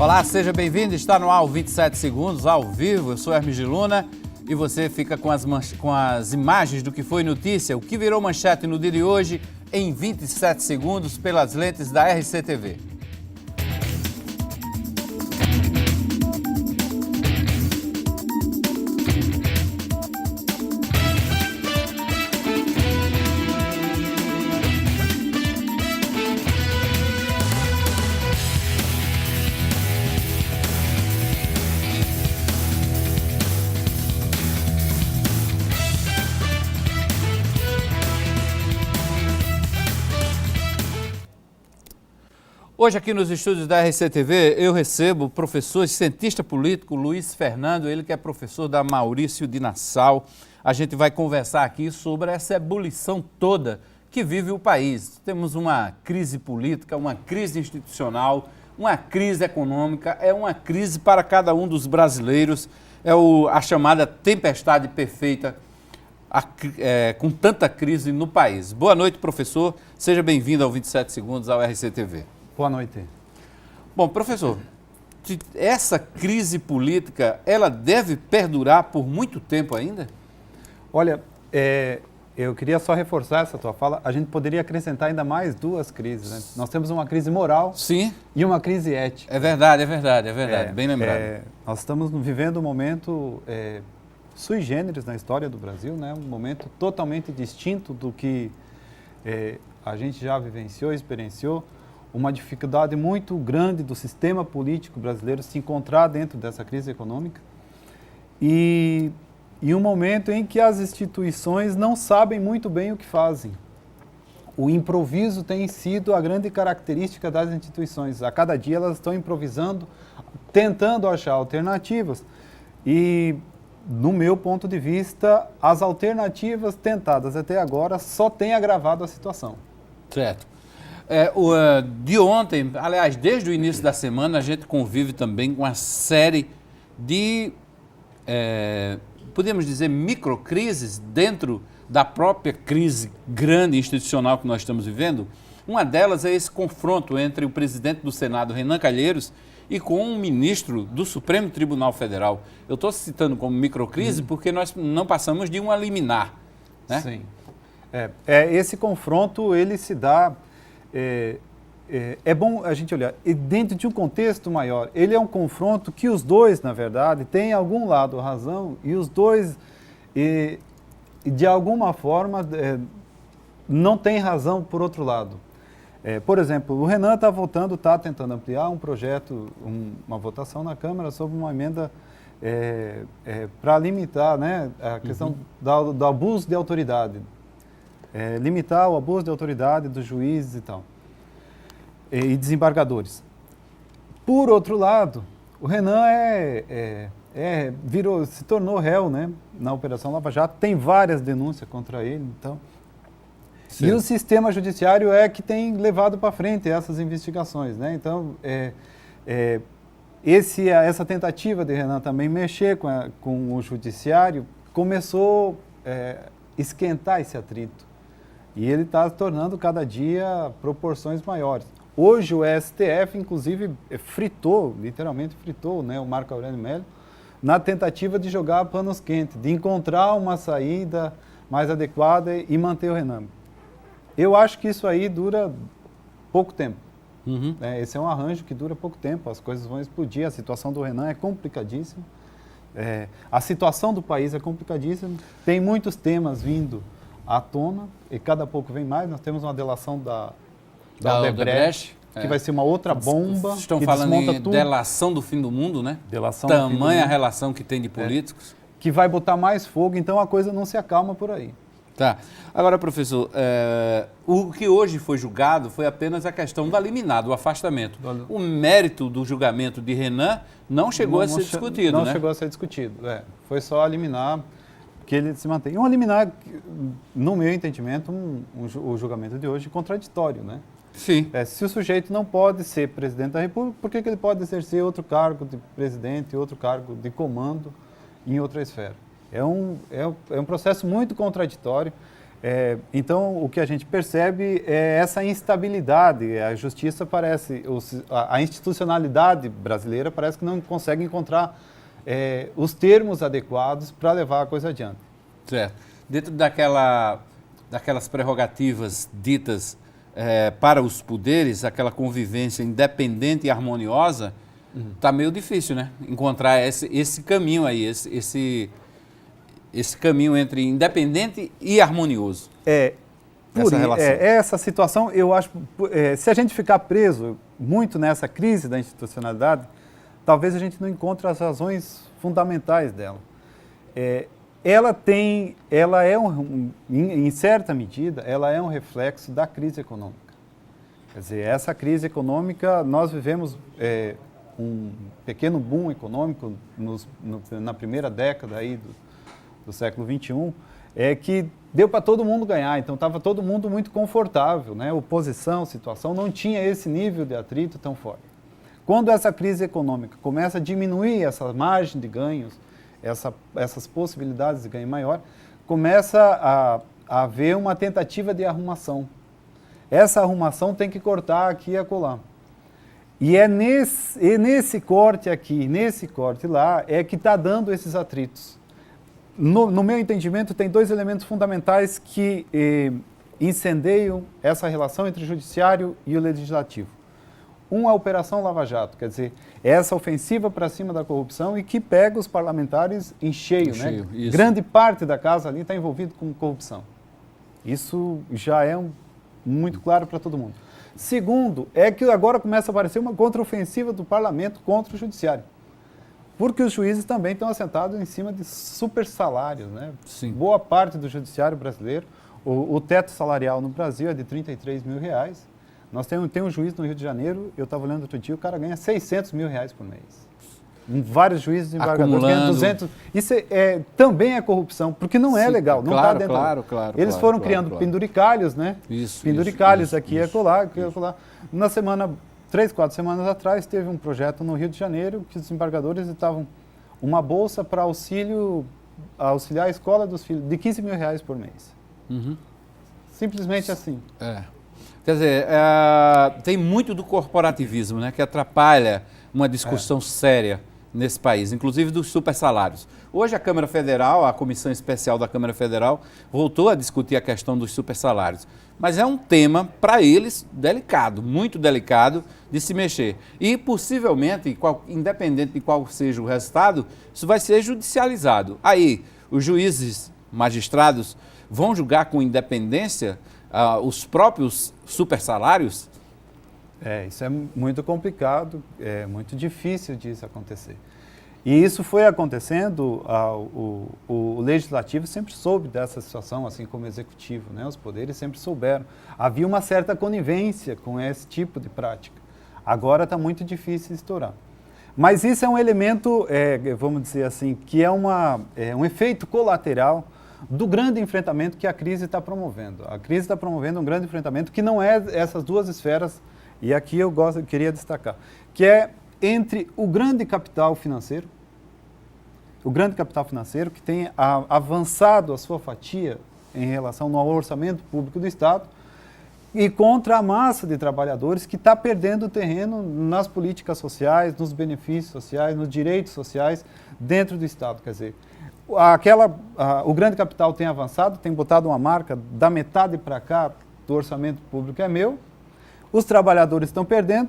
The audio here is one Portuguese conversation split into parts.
Olá, seja bem-vindo. Está no ar o 27 Segundos, ao vivo. Eu sou Hermes de Luna e você fica com as imagens do que foi notícia, o que virou manchete no dia de hoje, em 27 segundos, pelas lentes da RCTV. Hoje aqui nos estúdios da RCTV eu recebo o professor e cientista político Luiz Fernando, ele que é professor da Maurício de Nassau. A gente vai conversar aqui sobre essa ebulição toda que vive o país. Temos uma crise política, uma crise institucional, uma crise econômica, é uma crise para cada um dos brasileiros, a chamada tempestade perfeita, com tanta crise no país. Boa noite, professor, seja bem-vindo ao 27 Segundos, ao RCTV. Boa noite. Bom, professor, essa crise política, ela deve perdurar por muito tempo ainda? Olha, eu queria só reforçar essa tua fala. A gente poderia acrescentar ainda mais duas crises, né? Nós temos uma crise moral. Sim. E uma crise ética. É verdade, bem lembrado. Nós estamos vivendo um momento sui generis na história do Brasil, né? Um momento totalmente distinto do que a gente já vivenciou, experienciou. Uma dificuldade muito grande do sistema político brasileiro se encontrar dentro dessa crise econômica e um momento em que as instituições não sabem muito bem o que fazem. O improviso tem sido a grande característica das instituições. A cada dia elas estão improvisando, tentando achar alternativas e, no meu ponto de vista, as alternativas tentadas até agora só têm agravado a situação. Certo. De ontem, aliás, desde o início da semana, a gente convive também com uma série de, podemos dizer, microcrises dentro da própria crise grande institucional que nós estamos vivendo. Uma delas é esse confronto entre o presidente do Senado, Renan Calheiros, e com um ministro do Supremo Tribunal Federal. Eu estou citando como microcrise porque nós não passamos de uma liminar, né? Sim. Esse confronto, ele se dá... É bom a gente olhar, e dentro de um contexto maior, ele é um confronto que os dois, na verdade, têm algum lado razão e os dois, de alguma forma, não têm razão por outro lado. Por exemplo, o Renan está tentando ampliar um projeto, uma votação na Câmara sobre uma emenda para limitar, né, a questão do abuso de autoridade. Limitar o abuso de autoridade dos juízes e tal, e desembargadores. Por outro lado, o Renan se tornou réu, né, na Operação Lava Jato, tem várias denúncias contra ele, então. Sim. E o sistema judiciário é que tem levado para frente essas investigações, né? Então, essa tentativa de Renan também mexer com o judiciário começou a esquentar esse atrito. E ele está tornando cada dia proporções maiores. Hoje o STF, inclusive, literalmente fritou, né, o Marco Aurélio Melo, na tentativa de jogar panos quentes, de encontrar uma saída mais adequada e manter o Renan. Eu acho que isso aí dura pouco tempo. Esse é um arranjo que dura pouco tempo, as coisas vão explodir, a situação do Renan é complicadíssima, a situação do país é complicadíssima, tem muitos temas vindo à tona, e cada pouco vem mais. Nós temos uma delação da Odebrecht, que vai ser uma outra bomba. Estão falando em delação do fim do mundo, né? Delação tamanha a relação que tem de políticos. Que vai botar mais fogo, então a coisa não se acalma por aí. Tá. Agora, professor, o que hoje foi julgado foi apenas a questão da liminar, do afastamento. O mérito do julgamento de Renan não chegou a ser discutido, né? Não chegou a ser discutido, foi só a liminar que ele se mantém. Um liminar, no meu entendimento, o julgamento de hoje contraditório, né? Sim. Se o sujeito não pode ser presidente da República, por que ele pode exercer outro cargo de presidente, outro cargo de comando em outra esfera? É um processo muito contraditório. Então, o que a gente percebe é essa instabilidade. A justiça parece, a institucionalidade brasileira parece que não consegue encontrar os termos adequados para levar a coisa adiante. Certo. Dentro daquelas prerrogativas ditas para os poderes, aquela convivência independente e harmoniosa, está meio difícil, né? Encontrar esse caminho aí, esse caminho entre independente e harmonioso. Essa situação, eu acho, se a gente ficar preso muito nessa crise da institucionalidade, talvez a gente não encontre as razões fundamentais dela. Em certa medida, ela é um reflexo da crise econômica. Quer dizer, essa crise econômica, nós vivemos um pequeno boom econômico na primeira década aí do século XXI, que deu para todo mundo ganhar, então estava todo mundo muito confortável, né? Oposição, situação, não tinha esse nível de atrito tão forte. Quando essa crise econômica começa a diminuir essa margem de ganhos, essas possibilidades de ganho maior, começa a haver uma tentativa de arrumação. Essa arrumação tem que cortar aqui e acolá. E nesse corte aqui, nesse corte lá, que está dando esses atritos. No meu entendimento, tem dois elementos fundamentais que incendeiam essa relação entre o judiciário e o legislativo. Um é a Operação Lava Jato, quer dizer, essa ofensiva para cima da corrupção e que pega os parlamentares em cheio, né? Isso. Grande parte da casa ali está envolvida com corrupção. Isso já é muito claro para todo mundo. Segundo, é que agora começa a aparecer uma contraofensiva do parlamento contra o judiciário. Porque os juízes também estão assentados em cima de super salários, né? Sim. Boa parte do judiciário brasileiro, o teto salarial no Brasil é de R$33 mil. Nós temos um juiz no Rio de Janeiro, eu estava olhando outro dia, o cara ganha R$600 mil por mês. Vários juízes embargadores ganham 200. Isso também é corrupção, porque não é legal, não está dentro. Claro. Eles foram criando penduricalhos, né? Penduricalhos aqui e acolá. Na semana, 3, 4 semanas atrás, teve um projeto no Rio de Janeiro que os embargadores estavam uma bolsa para auxiliar a escola dos filhos de R$15 mil por mês. Uhum. Simplesmente assim. Quer dizer, tem muito do corporativismo, né, que atrapalha uma discussão séria nesse país, inclusive dos supersalários. Hoje a Câmara Federal, a Comissão Especial da Câmara Federal, voltou a discutir a questão dos supersalários. Mas é um tema, para eles, delicado, muito delicado de se mexer. E, possivelmente, independente de qual seja o resultado, isso vai ser judicializado. Aí, os juízes, magistrados, vão julgar com independência os próprios supersalários? Isso é muito complicado, é muito difícil disso acontecer. E isso foi acontecendo, o legislativo sempre soube dessa situação, assim como o executivo, né? Os poderes sempre souberam. Havia uma certa conivência com esse tipo de prática. Agora está muito difícil estourar. Mas isso é um elemento, vamos dizer assim, que é um efeito colateral do grande enfrentamento que a crise está promovendo. A crise está promovendo um grande enfrentamento que não é essas duas esferas, e aqui eu queria destacar, que é entre o grande capital financeiro que tem avançado a sua fatia em relação ao orçamento público do Estado, e contra a massa de trabalhadores que está perdendo terreno nas políticas sociais, nos benefícios sociais, nos direitos sociais dentro do Estado. Quer dizer, o grande capital tem avançado, tem botado uma marca da metade para cá do orçamento público é meu, os trabalhadores estão perdendo,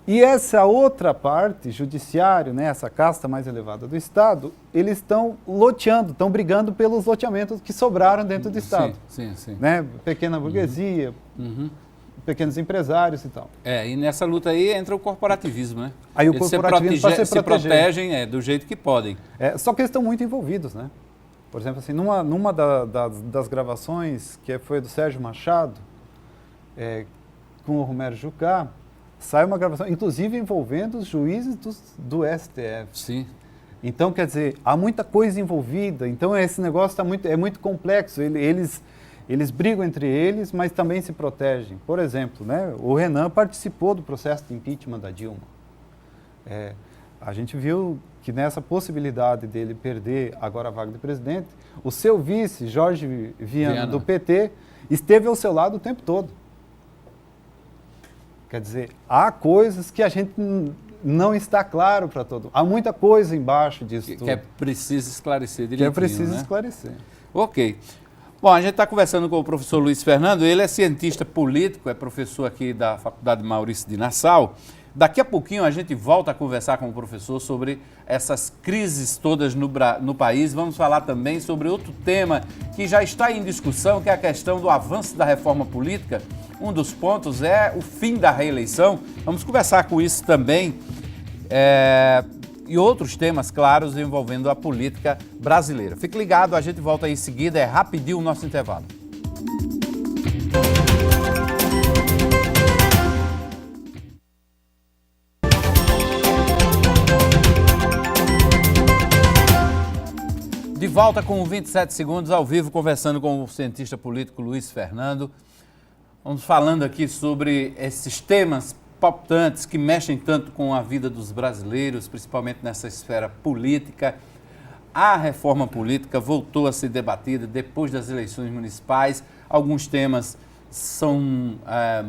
e essa outra parte, judiciário, né, essa casta mais elevada do Estado, eles estão loteando, estão brigando pelos loteamentos que sobraram dentro do Estado. Sim. Né? Pequena burguesia, pequenos empressários e tal. E nessa luta aí entra o corporativismo, né? Aí o corporativismo se protegem do jeito que podem. Só que eles estão muito envolvidos, né? Por exemplo, assim, numa das gravações, que foi do Sérgio Machado, com o Romero Jucá, sai uma gravação, inclusive envolvendo os juízes do STF. Sim. Então, quer dizer, há muita coisa envolvida. Então, esse negócio é muito complexo. Eles brigam entre eles, mas também se protegem. Por exemplo, né, o Renan participou do processo de impeachment da Dilma. a gente viu que nessa possibilidade dele perder agora a vaga de presidente, o seu vice, Jorge Viana, do PT, esteve ao seu lado o tempo todo. Quer dizer, há coisas que a gente não está claro para todo mundo. Há muita coisa embaixo disso tudo. Que é preciso esclarecer direitinho, que é preciso né? esclarecer. Ok. Bom, a gente está conversando com o professor Luiz Fernando, ele é cientista político, é professor aqui da Faculdade Maurício de Nassau. Daqui a pouquinho a gente volta a conversar com o professor sobre essas crises todas no país. Vamos falar também sobre outro tema que já está em discussão, que é a questão do avanço da reforma política. Um dos pontos é o fim da reeleição. Vamos conversar com isso também. E outros temas, claros, envolvendo a política brasileira. Fique ligado, a gente volta aí em seguida, é rapidinho o nosso intervalo. De volta com 27 segundos ao vivo, conversando com o cientista político Luiz Fernando. Vamos falando aqui sobre esses temas palpitantes que mexem tanto com a vida dos brasileiros, principalmente nessa esfera política. A reforma política voltou a ser debatida depois das eleições municipais. Alguns temas são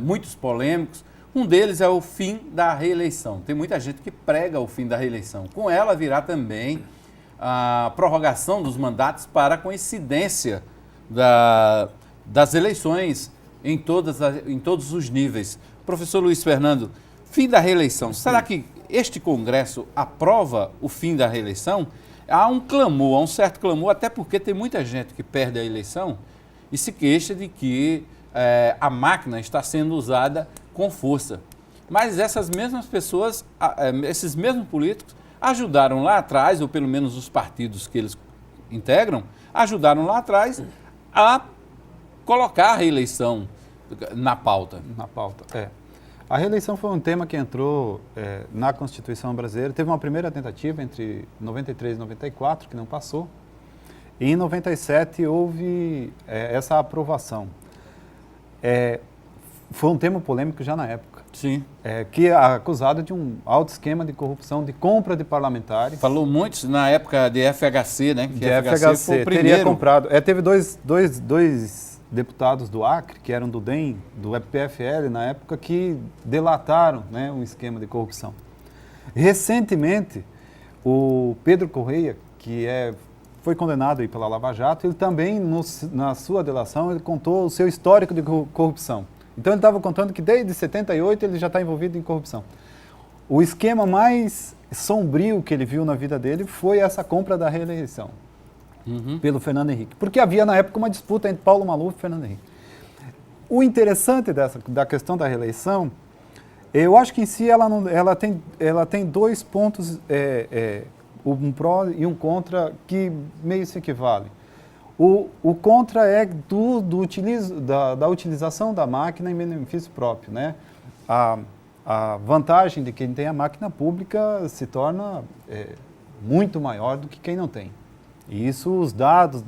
muito polêmicos. Um deles é o fim da reeleição. Tem muita gente que prega o fim da reeleição. Com ela virá também a prorrogação dos mandatos para coincidência das eleições em todos os níveis. Professor Luiz Fernando, fim da reeleição. Será que este Congresso aprova o fim da reeleição? Há um clamor, há um certo clamor, até porque tem muita gente que perde a eleição e se queixa de que a máquina está sendo usada com força. Mas essas mesmas pessoas, esses mesmos políticos, ajudaram lá atrás, ou pelo menos os partidos que eles integram, ajudaram lá atrás a colocar a reeleição na pauta. Na pauta, A reeleição foi um tema que entrou na Constituição brasileira. Teve uma primeira tentativa entre 93 e 94, que não passou. E em 97 houve essa aprovação. Foi um tema polêmico já na época. Sim. Que é acusado de um alto esquema de corrupção, de compra de parlamentares. Falou muito na época de FHC, né? Que de FHC foi o primeiro. Teria comprado. Teve dois deputados do Acre, que eram do DEM, do PFL, na época, que delataram, né, um esquema de corrupção. Recentemente, o Pedro Correia, que foi condenado aí pela Lava Jato, ele também, na sua delação, ele contou o seu histórico de corrupção. Então, ele estava contando que desde 78 ele já está envolvido em corrupção. O esquema mais sombrio que ele viu na vida dele foi essa compra da reeleição pelo Fernando Henrique. Porque havia, na época, uma disputa entre Paulo Maluf e Fernando Henrique. O interessante da questão da reeleição, eu acho que em si ela tem dois pontos, um pró e um contra, que meio se equivalem. O contra é da utilização da máquina em benefício próprio, né? A vantagem de quem tem a máquina pública se torna muito maior do que quem não tem. E isso, os dados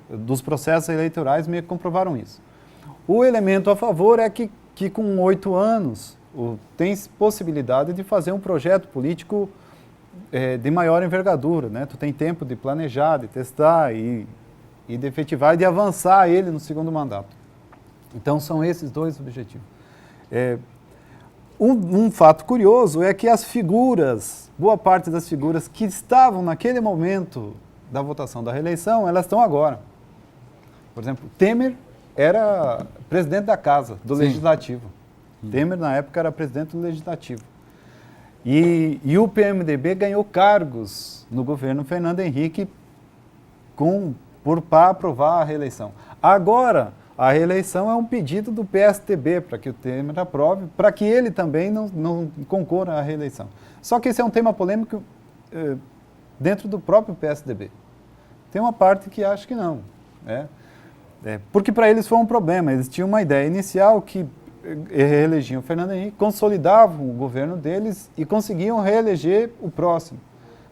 dos processos eleitorais meio que comprovaram isso. O elemento a favor é que com 8 anos tem possibilidade de fazer um projeto político de maior envergadura, né? Tu tem tempo de planejar, de testar e de efetivar e de avançar ele no segundo mandato. Então, são esses dois objetivos. Um fato curioso é que as figuras, boa parte das figuras que estavam naquele momento da votação da reeleição, elas estão agora. Por exemplo, Temer era presidente da Casa, do Legislativo. Temer, na época, era presidente do Legislativo. E o PMDB ganhou cargos no governo Fernando Henrique para aprovar a reeleição. Agora, a reeleição é um pedido do PSDB para que o Temer aprove, para que ele também não concorra à reeleição. Só que esse é um tema polêmico dentro do próprio PSDB. Tem uma parte que acha que não. Porque para eles foi um problema. Eles tinham uma ideia inicial que reelegiam o Fernando Henrique, consolidavam o governo deles e conseguiam reeleger o próximo.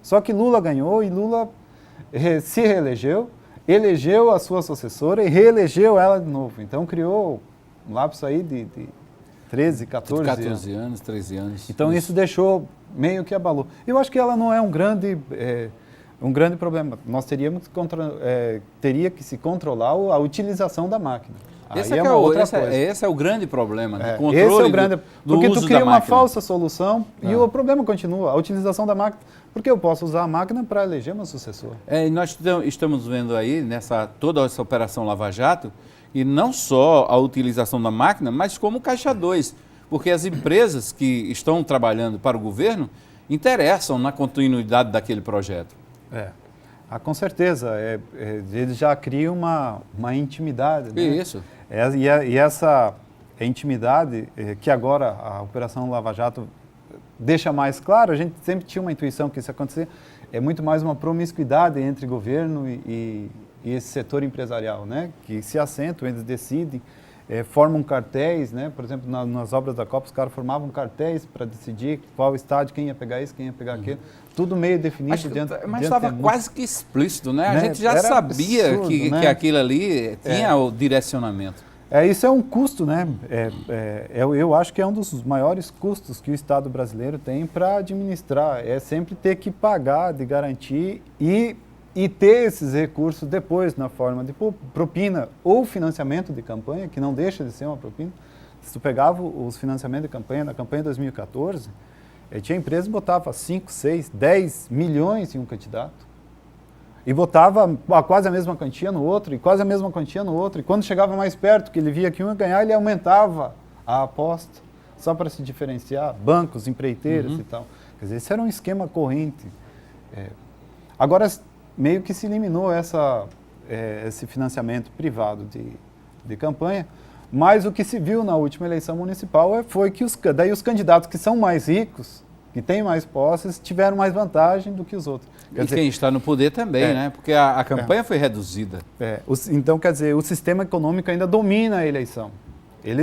Só que Lula ganhou e Lula se reelegeu, elegeu a sua sucessora e reelegeu ela de novo. Então criou um lapso aí 13, 14 anos. 14 anos, 13 anos. Então isso deixou meio que abalou. Eu acho que ela não é um grande problema. Nós teria que se controlar a utilização da máquina. Esse é outra coisa. Esse é o grande problema, né? Controle esse é o grande, do porque uso tu cria da uma máquina. falsa solução e o problema continua, a utilização da máquina, porque eu posso usar a máquina para eleger meu sucessor. E nós estamos vendo aí, toda essa operação Lava Jato, e não só a utilização da máquina, mas como Caixa 2, porque as empresas que estão trabalhando para o governo interessam na continuidade daquele projeto. Com certeza, eles já criam uma intimidade. Né? Isso. E essa intimidade, que agora a Operação Lava Jato deixa mais claro, a gente sempre tinha uma intuição que isso ia acontecer, é muito mais uma promiscuidade entre governo e esse setor empresarial, né? Que se assentam, eles decidem, formam cartéis, né? Por exemplo, nas obras da Copa, os caras formavam cartéis para decidir qual estádio, quem ia pegar isso, quem ia pegar aquilo, tudo meio definido. Mas estava quase que explícito, né? A gente já sabia absurdo, que aquilo ali tinha o direcionamento. Isso é um custo, né? Eu acho que é um dos maiores custos que o Estado brasileiro tem para administrar, é sempre ter que pagar, de garantir e ter esses recursos depois na forma de propina ou financiamento de campanha, que não deixa de ser uma propina. Se tu pegava os financiamentos de campanha, na campanha de 2014, tinha empresa que botava 5, 6, 10 milhões em um candidato e botava quase a mesma quantia no outro e quase a mesma quantia no outro. E quando chegava mais perto, que ele via que um ia ganhar, ele aumentava a aposta só para se diferenciar, bancos, empreiteiras e tal. Quer dizer, esse era um esquema corrente. Agora, meio que se eliminou esse financiamento privado de campanha, mas o que se viu na última eleição municipal foi que daí os candidatos que são mais ricos, que têm mais posses, tiveram mais vantagem do que os outros. Quem está no poder também, né? Porque a campanha foi reduzida. Então, quer dizer, o sistema econômico ainda domina a eleição. Ele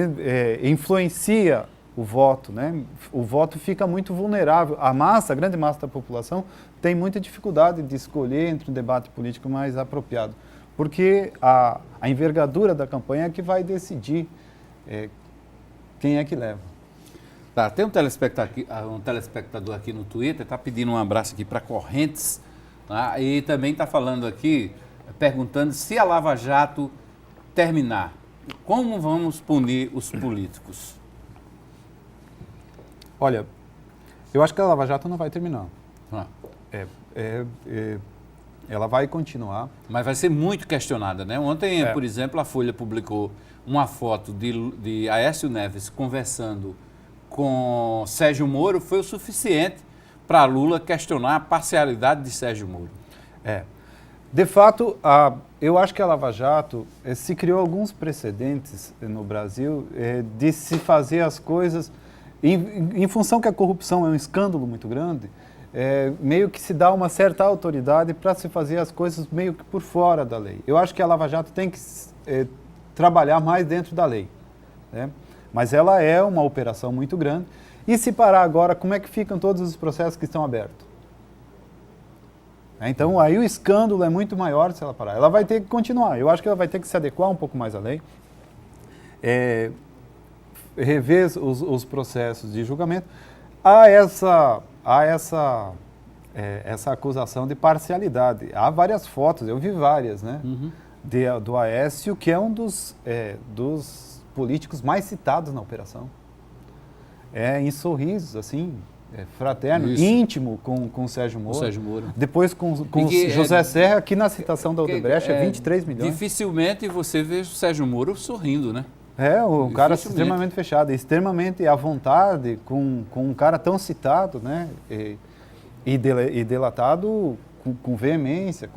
influencia o voto, né? O voto fica muito vulnerável. A grande massa da população tem muita dificuldade de escolher entre um debate político mais apropriado, porque a envergadura da campanha é que vai decidir quem é que leva. Tá, tem um telespectador aqui no Twitter, está pedindo um abraço aqui para Correntes, tá? E também está falando aqui, perguntando se a Lava Jato terminar, como vamos punir os políticos? Olha, eu acho que a Lava Jato não vai terminar. Ela vai continuar. Mas vai ser muito questionada, né? Ontem, por exemplo, a Folha publicou uma foto de Aécio Neves conversando com Sérgio Moro, foi o suficiente para Lula questionar a parcialidade de Sérgio Moro. De fato, eu acho que a Lava Jato se criou alguns precedentes no Brasil de se fazer as coisas, em função que a corrupção é um escândalo muito grande, meio que se dá uma certa autoridade para se fazer as coisas meio que por fora da lei. Eu acho que a Lava Jato tem que trabalhar mais dentro da lei, né? Mas ela é uma operação muito grande. E se parar agora, como é que ficam todos os processos que estão abertos? Então, aí o escândalo é muito maior se ela parar. Ela vai ter que continuar. Eu acho que ela vai ter que se adequar um pouco mais à lei, rever os processos de julgamento. Há essa acusação de parcialidade. Há várias fotos, eu vi várias, né? Do Aécio, que é um dos políticos mais citados na operação. Em sorrisos, assim, fraterno, íntimo com o Sérgio Moro. Depois com José Serra, aqui na citação da Odebrecht, 23 milhões. Dificilmente você vê o Sérgio Moro sorrindo, né? O cara extremamente fechado, extremamente à vontade, com um cara tão citado, né? E delatado com veemência,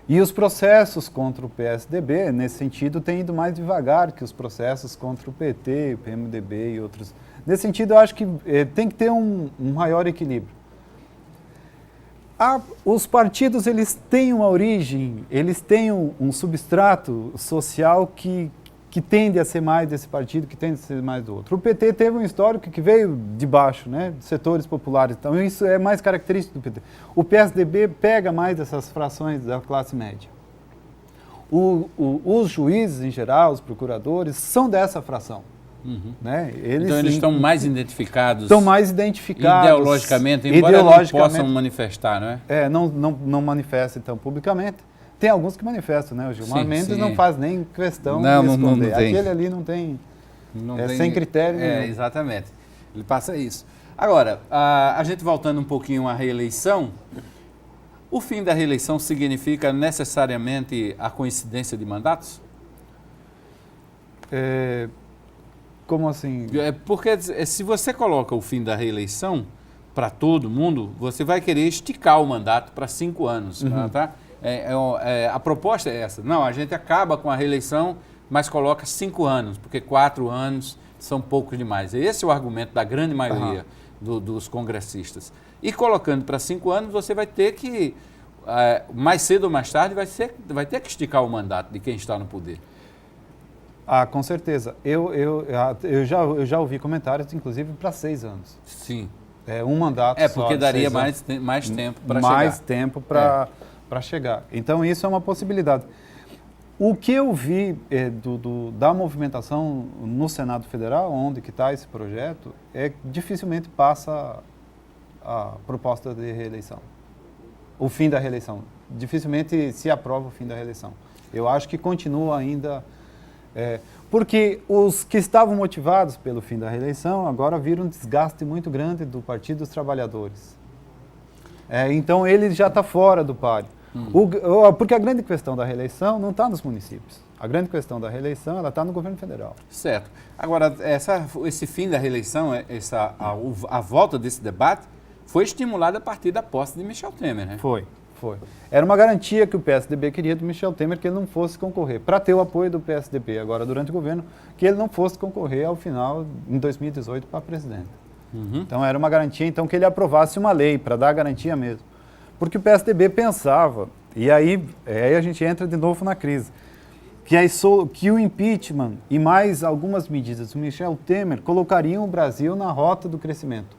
E os processos contra o PSDB, nesse sentido, têm ido mais devagar que os processos contra o PT, o PMDB e outros. Nesse sentido, eu acho que tem que ter um maior equilíbrio. Os partidos, eles têm uma origem, eles têm um substrato social que tende a ser mais desse partido, que tende a ser mais do outro. O PT teve um histórico que veio de baixo, né, de setores populares, então isso é mais característico do PT. O PSDB pega mais dessas frações da classe média. Os juízes, em geral, os procuradores, são dessa fração. Né? Então eles estão mais identificados. Estão mais identificados. Ideologicamente, embora não possam manifestar, não é? Não manifestam então publicamente. Tem alguns que manifestam, né? O Gilmar Mendes não faz nem questão de esconder. Aquele ali não tem... sem critério nenhum. Exatamente. Ele passa isso. Agora, a gente voltando um pouquinho à reeleição, o fim da reeleição significa necessariamente a coincidência de mandatos? Como assim? Porque se você coloca o fim da reeleição para todo mundo, você vai querer esticar o mandato para 5 anos. Tá? A proposta é essa. Não, a gente acaba com a reeleição, mas coloca 5 anos, porque 4 anos são poucos demais. Esse é o argumento da grande maioria dos congressistas. E colocando para 5 anos, você vai ter que, mais cedo ou mais tarde, vai ter que esticar o mandato de quem está no poder. Com certeza. Eu já ouvi comentários, inclusive, para 6 anos. Sim. Um mandato só. Porque daria mais tempo para chegar. Mais tempo para chegar. Então, isso é uma possibilidade. O que eu vi da movimentação no Senado Federal, onde que está esse projeto, é que dificilmente passa a proposta de reeleição. O fim da reeleição. Dificilmente se aprova o fim da reeleição. Eu acho que continua ainda... porque os que estavam motivados pelo fim da reeleição agora viram um desgaste muito grande do Partido dos Trabalhadores. Então ele já está fora do páreo. Porque a grande questão da reeleição não está nos municípios. A grande questão da reeleição está no governo federal. Certo. Agora, esse fim da reeleição, a volta desse debate, foi estimulada a partir da posse de Michel Temer, né? Foi. Era uma garantia que o PSDB queria do Michel Temer que ele não fosse concorrer, para ter o apoio do PSDB agora durante o governo, que ele não fosse concorrer ao final, em 2018, para presidente. Então era uma garantia que ele aprovasse uma lei, para dar a garantia mesmo. Porque o PSDB pensava, e aí a gente entra de novo na crise, que o impeachment e mais algumas medidas do Michel Temer colocariam o Brasil na rota do crescimento.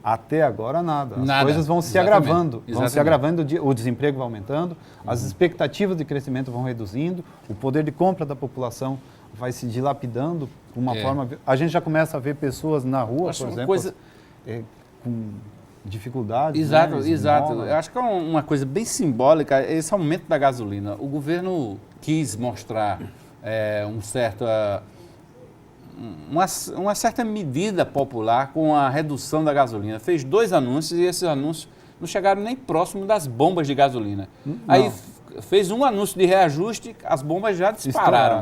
Até agora nada. As coisas vão se agravando. Vão se agravando, o desemprego vai aumentando, as expectativas de crescimento vão reduzindo, o poder de compra da população vai se dilapidando de uma forma... A gente já começa a ver pessoas na rua, por exemplo, com dificuldades. Exato. Eu acho que é uma coisa bem simbólica esse aumento da gasolina. O governo quis mostrar uma certa medida popular com a redução da gasolina. Fez 2 anúncios e esses anúncios não chegaram nem próximo das bombas de gasolina. Aí fez um anúncio de reajuste, as bombas já dispararam.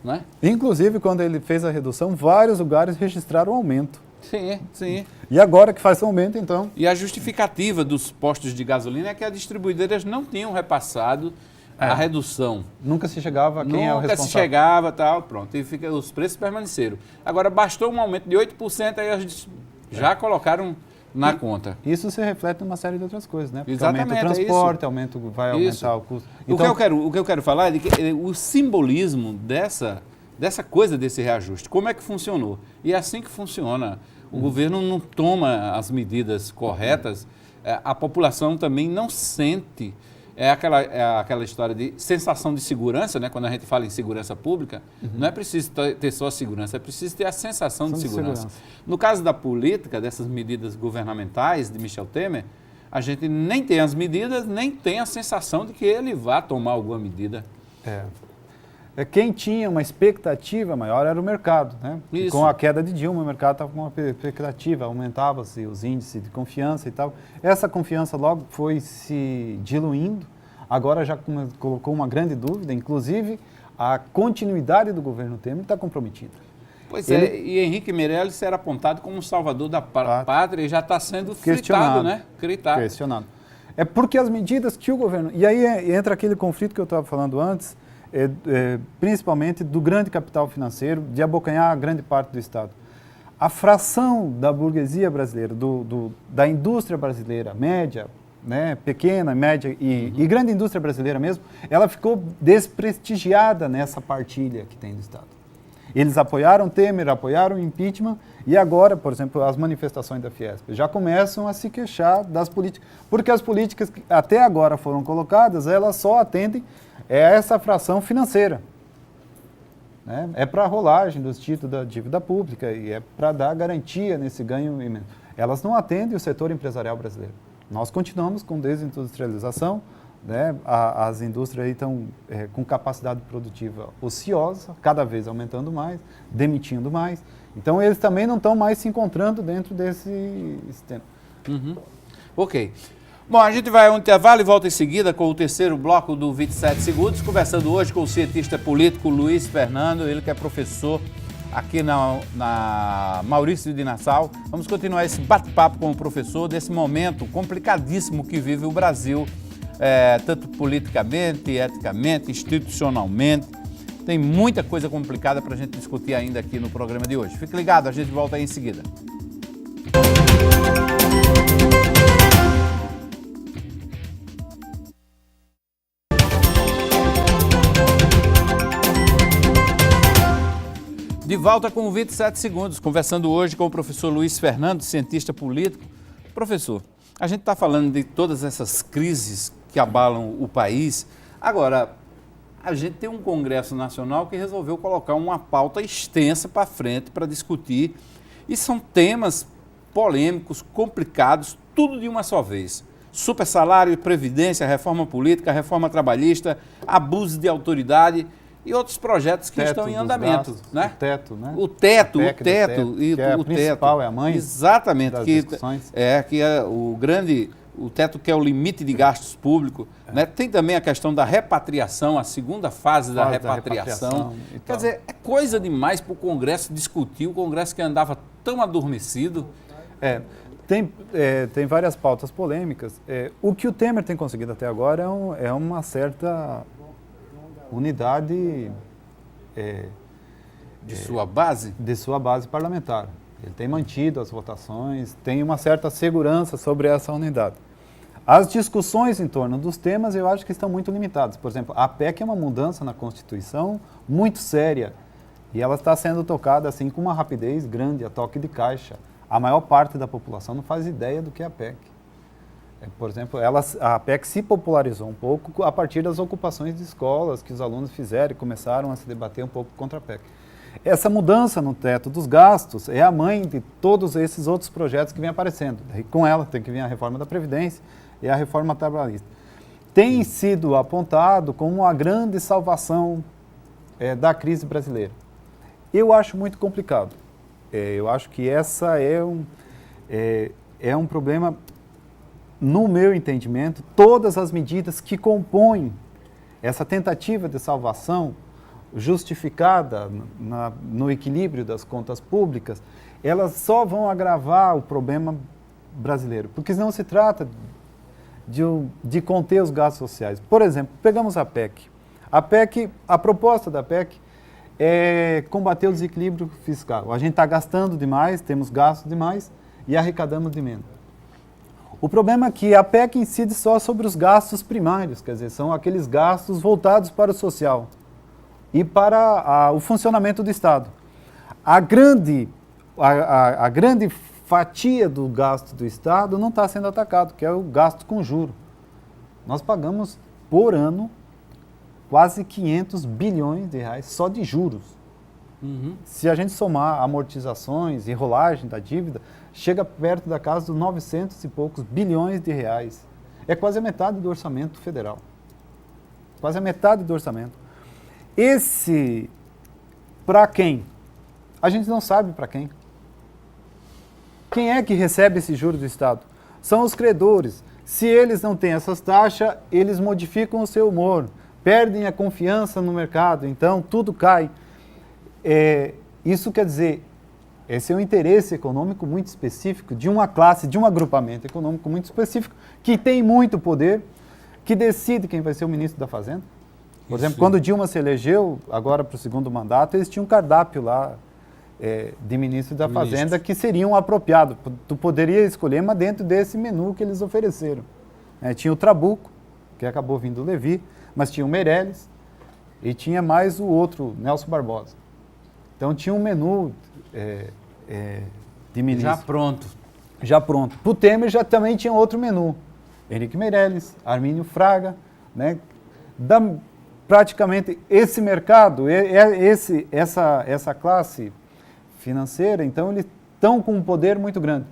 Né? Inclusive, quando ele fez a redução, vários lugares registraram aumento. Sim. E agora que faz o aumento, então? E a justificativa dos postos de gasolina é que as distribuidoras não tinham repassado a redução. Nunca se chegava a quem é o responsável. Nunca se chegava, pronto. E os preços permaneceram. Agora, bastou um aumento de 8%, aí eles já colocaram na conta. Isso se reflete em uma série de outras coisas, né? Porque exatamente, aumenta o transporte, vai aumentar o custo. Então, o que eu quero falar é de que o simbolismo dessa coisa, desse reajuste, como é que funcionou? E é assim que funciona. O governo não toma as medidas corretas, a população também não sente aquela história de sensação de segurança, né? Quando a gente fala em segurança pública, não é preciso ter só segurança, é preciso ter a sensação de segurança. No caso da política, dessas medidas governamentais de Michel Temer, a gente nem tem as medidas, nem tem a sensação de que ele vá tomar alguma medida. Quem tinha uma expectativa maior era o mercado, né? Com a queda de Dilma, o mercado estava com uma expectativa, aumentava-se os índices de confiança e tal. Essa confiança logo foi se diluindo, agora já colocou uma grande dúvida, inclusive a continuidade do governo Temer está comprometida. Pois e Henrique Meirelles era apontado como um salvador da pátria e já está sendo fritado, né? Questionado. É porque as medidas que o governo... E aí entra aquele conflito que eu estava falando antes, principalmente do grande capital financeiro, de abocanhar a grande parte do Estado. A fração da burguesia brasileira, da indústria brasileira média, né, pequena, média e grande indústria brasileira mesmo, ela ficou desprestigiada nessa partilha que tem do Estado. Eles apoiaram Temer, apoiaram o impeachment e agora, por exemplo, as manifestações da Fiesp já começam a se queixar das políticas, porque as políticas que até agora foram colocadas, elas só atendem essa fração financeira. né? É para a rolagem dos títulos da dívida pública e é para dar garantia nesse ganho imenso. Elas não atendem o setor empresarial brasileiro. Nós continuamos com desindustrialização, né? As indústrias aí estão com capacidade produtiva ociosa, cada vez aumentando mais, demitindo mais. Então, eles também não estão mais se encontrando dentro desse sistema. Uhum. Ok. Bom, a gente vai a um intervalo e volta em seguida com o terceiro bloco do 27 Segundos, conversando hoje com o cientista político Luiz Fernando, ele que é professor aqui na Maurício de Nassau. Vamos continuar esse bate-papo com o professor desse momento complicadíssimo que vive o Brasil, tanto politicamente, eticamente, institucionalmente. Tem muita coisa complicada para a gente discutir ainda aqui no programa de hoje. Fique ligado, a gente volta aí em seguida. De volta com o 27 Segundos, conversando hoje com o professor Luiz Fernando, cientista político. Professor, a gente está falando de todas essas crises que abalam o país. Agora, a gente tem um Congresso Nacional que resolveu colocar uma pauta extensa para frente para discutir. E são temas polêmicos, complicados, tudo de uma só vez. Super salário e previdência, reforma política, reforma trabalhista, abuso de autoridade e outros projetos que estão em andamento, gastos, né? O teto, né? O teto, e que é o principal, teto. é a mãe. Exatamente, das que discussões. o teto que é o limite de gastos públicos, né? Tem também a questão da repatriação, a segunda fase da repatriação. Quer dizer, é coisa demais para o Congresso discutir, o Congresso que andava tão adormecido. Tem várias pautas polêmicas. O que o Temer tem conseguido até agora é uma certa unidade de sua base? De sua base parlamentar. Ele tem mantido as votações, tem uma certa segurança sobre essa unidade. As discussões em torno dos temas eu acho que estão muito limitadas. Por exemplo, a PEC é uma mudança na Constituição muito séria e ela está sendo tocada assim com uma rapidez grande, a toque de caixa. A maior parte da população não faz ideia do que é a PEC. Por exemplo, a PEC se popularizou um pouco a partir das ocupações de escolas que os alunos fizeram e começaram a se debater um pouco contra a PEC. Essa mudança no teto dos gastos é a mãe de todos esses outros projetos que vêm aparecendo. E com ela tem que vir a reforma da Previdência e a reforma trabalhista. Tem sido apontado como a grande salvação da crise brasileira. Eu acho muito complicado. Eu acho que essa é um problema. No meu entendimento, todas as medidas que compõem essa tentativa de salvação justificada no equilíbrio das contas públicas, elas só vão agravar o problema brasileiro, porque não se trata de conter os gastos sociais. Por exemplo, pegamos a PEC. A proposta da PEC é combater o desequilíbrio fiscal. A gente está gastando demais, temos gastos demais e arrecadamos de menos. O problema é que a PEC incide só sobre os gastos primários, quer dizer, são aqueles gastos voltados para o social e para o funcionamento do Estado. A grande fatia do gasto do Estado não está sendo atacado, que é o gasto com juro. Nós pagamos, por ano, quase 500 bilhões de reais só de juros. Uhum. Se a gente somar amortizações e rolagem da dívida, chega perto da casa dos 900 e poucos bilhões de reais. É quase a metade do orçamento federal. Quase a metade do orçamento. Esse, para quem? A gente não sabe para quem. Quem é que recebe esse juro do Estado? São os credores. Se eles não têm essas taxas, eles modificam o seu humor, perdem a confiança no mercado, então tudo cai. Isso quer dizer, esse é um interesse econômico muito específico de uma classe, de um agrupamento econômico muito específico, que tem muito poder, que decide quem vai ser o ministro da Fazenda. Por exemplo, quando Dilma se elegeu, agora para o segundo mandato, eles tinham um cardápio lá de ministro da Fazenda que seriam apropriados. Tu poderia escolher, mas dentro desse menu que eles ofereceram. Tinha o Trabuco, que acabou vindo o Levi, mas tinha o Meirelles e tinha mais o outro, Nelson Barbosa. Então tinha um menu de ministro. Já pronto. Para o Temer já também tinha outro menu. Henrique Meirelles, Armínio Fraga, né? praticamente esse mercado, essa classe financeira, então eles estão com um poder muito grande.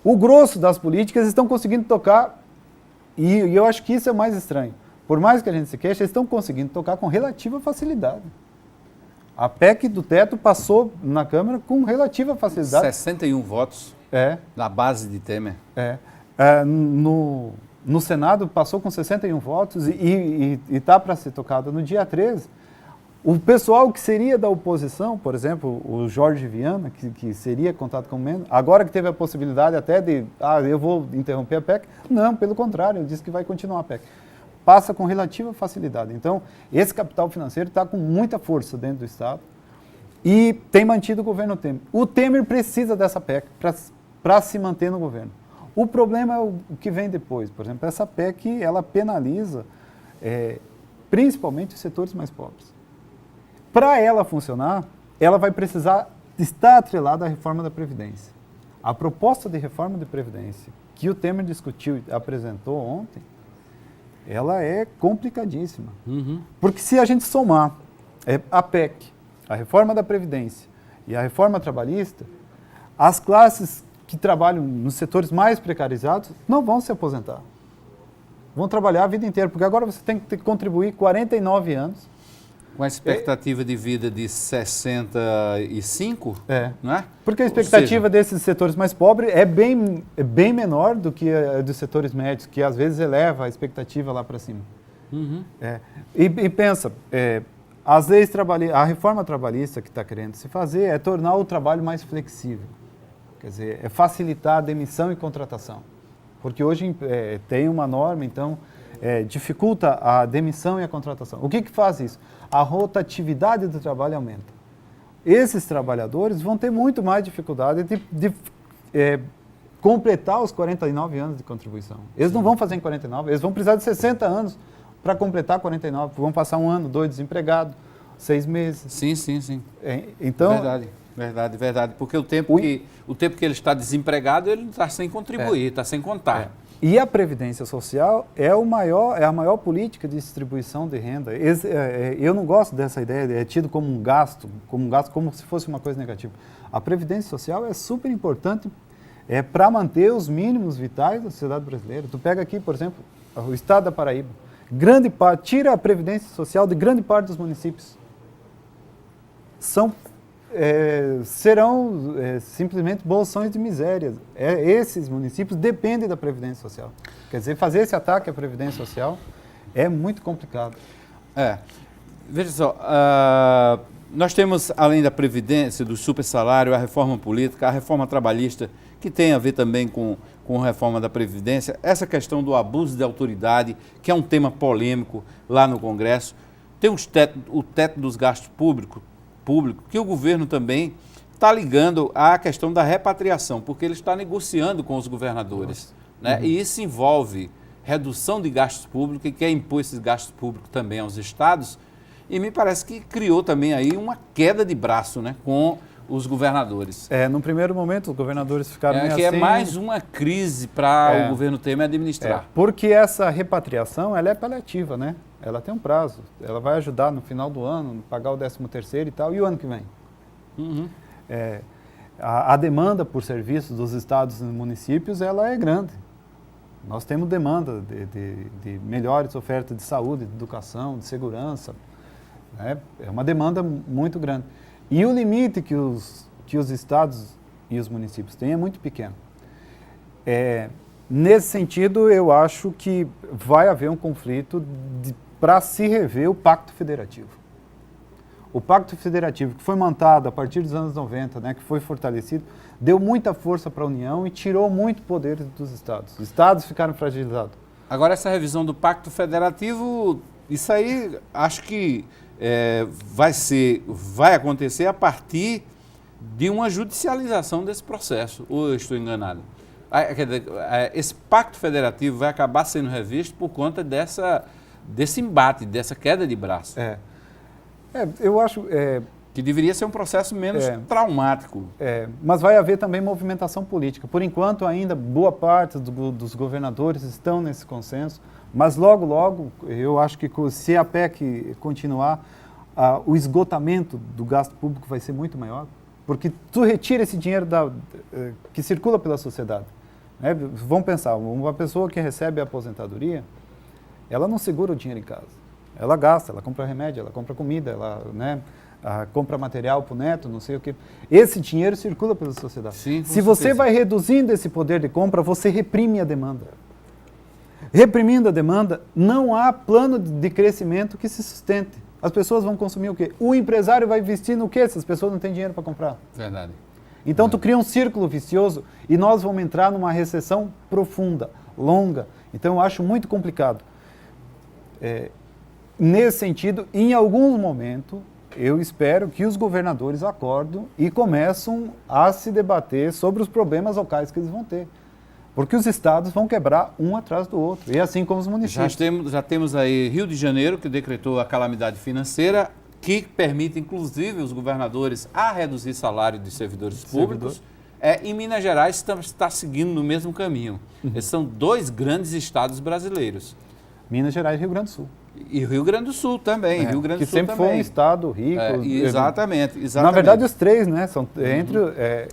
O grosso das políticas estão conseguindo tocar, e eu acho que isso é o mais estranho. Por mais que a gente se queixe, eles estão conseguindo tocar com relativa facilidade. A PEC do teto passou na Câmara com relativa facilidade. 61 votos na base de Temer. No Senado passou com 61 votos e está para ser tocado no dia 13. O pessoal que seria da oposição, por exemplo, o Jorge Viana, que seria contado como membro, agora que teve a possibilidade até de, eu vou interromper a PEC, não, pelo contrário, ele disse que vai continuar a PEC. Passa com relativa facilidade. Então, esse capital financeiro está com muita força dentro do Estado e tem mantido o governo Temer. O Temer precisa dessa PEC para se manter no governo. O problema é o que vem depois. Por exemplo, essa PEC, ela penaliza principalmente os setores mais pobres. Para ela funcionar, ela vai precisar estar atrelada à reforma da Previdência. A proposta de reforma da Previdência que o Temer discutiu e apresentou ontem, ela é complicadíssima. Porque se a gente somar a PEC, a reforma da Previdência e a reforma trabalhista, as classes que trabalham nos setores mais precarizados não vão se aposentar. Vão trabalhar a vida inteira, porque agora você tem que contribuir 49 anos. Com a expectativa de vida de 65, não é? Porque a expectativa desses setores mais pobres é bem menor do que a dos setores médios, que às vezes eleva a expectativa lá para cima. E pensa, as leis a reforma trabalhista que está querendo se fazer é tornar o trabalho mais flexível. Quer dizer, é facilitar a demissão e contratação. Porque hoje tem uma norma, então, dificulta a demissão e a contratação. O que faz isso? A rotatividade do trabalho aumenta. Esses trabalhadores vão ter muito mais dificuldade de completar os 49 anos de contribuição. Eles não vão fazer em 49, eles vão precisar de 60 anos para completar 49. Vão passar 1 ano, 2 desempregados, 6 meses. Sim. Então, Verdade. Porque o tempo que ele está desempregado, ele está sem contribuir, está sem contar. E a Previdência Social é a maior política de distribuição de renda. Eu não gosto dessa ideia, é tido como um gasto, como se fosse uma coisa negativa. A Previdência Social é super importante para manter os mínimos vitais da sociedade brasileira. Tu pega aqui, por exemplo, o estado da Paraíba. Tira a Previdência Social de grande parte dos municípios. Serão simplesmente bolsões de miséria. Esses municípios dependem da Previdência Social. Quer dizer, fazer esse ataque à Previdência Social é muito complicado. Veja só, nós temos, além da Previdência, do supersalário, a reforma política, a reforma trabalhista, que tem a ver também com a reforma da Previdência, essa questão do abuso de autoridade, que é um tema polêmico lá no Congresso. Tem o teto dos gastos públicos, que o governo também está ligando à questão da repatriação, porque ele está negociando com os governadores. Né? E isso envolve redução de gastos públicos e quer impor esses gastos públicos também aos estados. E me parece que criou também aí uma queda de braço, né, com os governadores. No primeiro momento, os governadores ficaram meio que assim... é mais uma crise para o governo Temer administrar. Porque essa repatriação, ela é paliativa, né? Ela tem um prazo. Ela vai ajudar no final do ano, pagar o 13º e tal, e o ano que vem. A demanda por serviços dos estados e municípios, ela é grande. Nós temos demanda de melhores ofertas de saúde, de educação, de segurança. Né? É uma demanda muito grande. E o limite que os estados e os municípios têm é muito pequeno. Nesse sentido, eu acho que vai haver um conflito para se rever o Pacto Federativo. O Pacto Federativo, que foi montado a partir dos anos 90, né, que foi fortalecido, deu muita força para a União e tirou muito poder dos estados. Os estados ficaram fragilizados. Agora, essa revisão do Pacto Federativo, isso aí acho que vai acontecer a partir de uma judicialização desse processo, ou eu estou enganado? Esse Pacto Federativo vai acabar sendo revisto por conta desse embate, dessa queda de braço. Eu acho... que deveria ser um processo menos traumático. Mas vai haver também movimentação política. Por enquanto, ainda boa parte dos governadores estão nesse consenso, Mas logo, logo, eu acho que se a PEC continuar, o esgotamento do gasto público vai ser muito maior, porque tu retira esse dinheiro que circula pela sociedade. Né? Vamos pensar, uma pessoa que recebe a aposentadoria, ela não segura o dinheiro em casa. Ela gasta, ela compra remédio, ela compra comida, ela compra material para o neto, não sei o quê. Esse dinheiro circula pela sociedade. Sim, se você vai reduzindo esse poder de compra, você reprime a demanda. Reprimindo a demanda, não há plano de crescimento que se sustente. As pessoas vão consumir o quê? O empresário vai investir no quê se as pessoas não têm dinheiro para comprar? Verdade. Então, tu cria um círculo vicioso e nós vamos entrar numa recessão profunda, longa. Então, eu acho muito complicado. Nesse sentido, em algum momento, eu espero que os governadores acordem e começam a se debater sobre os problemas locais que eles vão ter. Porque os estados vão quebrar um atrás do outro, e assim como os municípios. Já temos aí Rio de Janeiro, que decretou a calamidade financeira, que permite, inclusive, os governadores a reduzir salário de servidores públicos. E Minas Gerais está seguindo no mesmo caminho. Esses são dois grandes estados brasileiros. Minas Gerais e Rio Grande do Sul. E Rio Grande do Sul também. Rio Grande do que Sul sempre também. foi um estado rico. Exatamente. Na verdade, os três, né? São,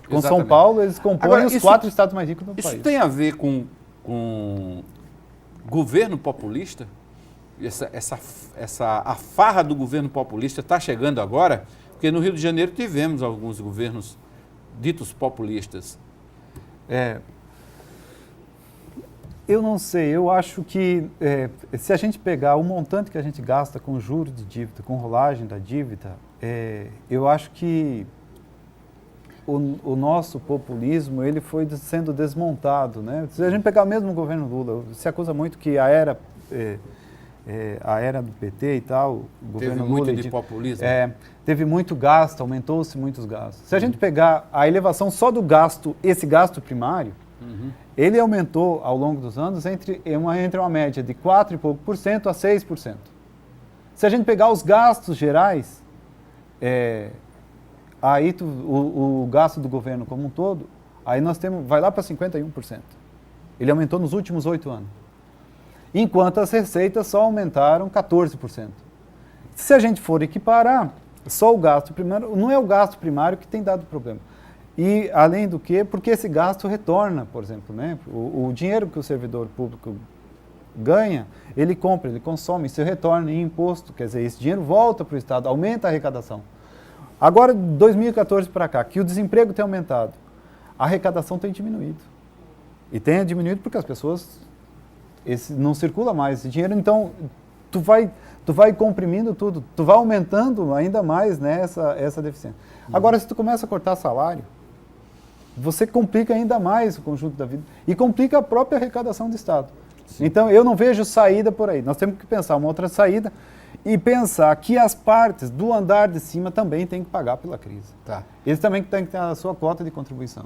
com São Paulo, eles compõem os 4 estados mais ricos do país. Isso tem a ver com governo populista? A farra do governo populista está chegando agora? Porque no Rio de Janeiro tivemos alguns governos ditos populistas. Eu não sei, eu acho que se a gente pegar o montante que a gente gasta com juros de dívida, com rolagem da dívida, eu acho que o nosso populismo ele foi sendo desmontado, né? Se a gente pegar mesmo o governo Lula, se acusa muito que a era do PT e tal, o governo Lula... Teve muito de populismo. Teve muito gasto, aumentou-se muitos gastos. Se a gente pegar a elevação só do gasto, esse gasto primário, ele aumentou ao longo dos anos entre uma média de 4 e pouco por cento a 6%. Se a gente pegar os gastos gerais, aí o gasto do governo como um todo, aí vai lá para 51%. Ele aumentou nos últimos 8 anos. Enquanto as receitas só aumentaram 14%. Se a gente for equiparar, só o gasto primário, não é o gasto primário que tem dado problema. E, além do que, porque esse gasto retorna, por exemplo, né? O dinheiro que o servidor público ganha, ele compra, ele consome, isso retorna em imposto, quer dizer, esse dinheiro volta para o Estado, aumenta a arrecadação. Agora, de 2014 para cá, que o desemprego tem aumentado, a arrecadação tem diminuído. E tem diminuído porque as pessoas, não circula mais esse dinheiro, então tu vai comprimindo tudo, tu vai aumentando ainda mais, né, essa deficiência. Agora, se tu começa a cortar salário, você complica ainda mais o conjunto da vida e complica a própria arrecadação do Estado. Sim. Então, eu não vejo saída por aí. Nós temos que pensar uma outra saída e pensar que as partes do andar de cima também têm que pagar pela crise. Tá. Eles também têm que ter a sua cota de contribuição.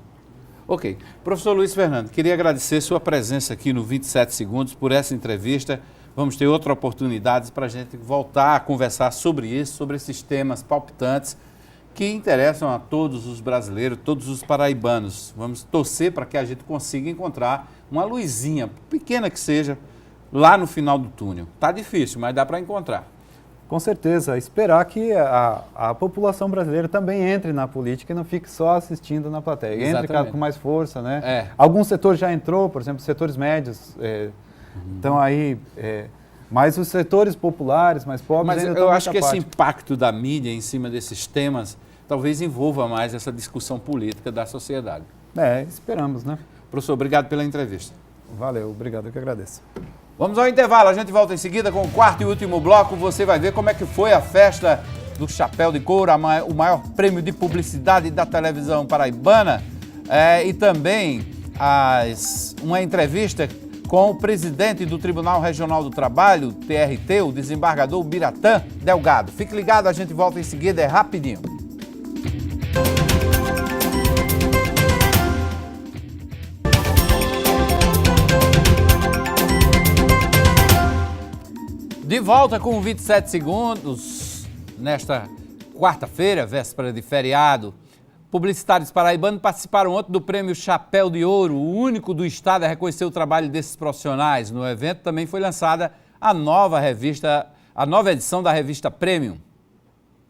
Ok. Professor Luiz Fernando, queria agradecer sua presença aqui no 27 Segundos por essa entrevista. Vamos ter outras oportunidades para a gente voltar a conversar sobre isso, sobre esses temas palpitantes que interessam a todos os brasileiros, todos os paraibanos. Vamos torcer para que a gente consiga encontrar uma luzinha, pequena que seja, lá no final do túnel. Está difícil, mas dá para encontrar. Com certeza, esperar que a população brasileira também entre na política e não fique só assistindo na plateia. Entre com mais força, né? Alguns setores já entrou, por exemplo, setores médios, estão aí... mas os setores populares, mais pobres, mas ainda eu acho que esse impacto da mídia em cima desses temas talvez envolva mais essa discussão política da sociedade. Esperamos, né? Professor, obrigado pela entrevista. Valeu, obrigado, eu que agradeço. Vamos ao intervalo, a gente volta em seguida com o quarto e último bloco. Você vai ver como é que foi a festa do Chapéu de Couro, o maior prêmio de publicidade da televisão paraibana. E também uma entrevista com o presidente do Tribunal Regional do Trabalho, TRT, o desembargador Biratã Delgado. Fique ligado, a gente volta em seguida, é rapidinho. De volta com 27 segundos, nesta quarta-feira, véspera de feriado. Publicitários paraibanos participaram ontem do Prêmio Chapéu de Ouro, o único do estado a reconhecer o trabalho desses profissionais. No evento também foi lançada a nova edição da revista Premium.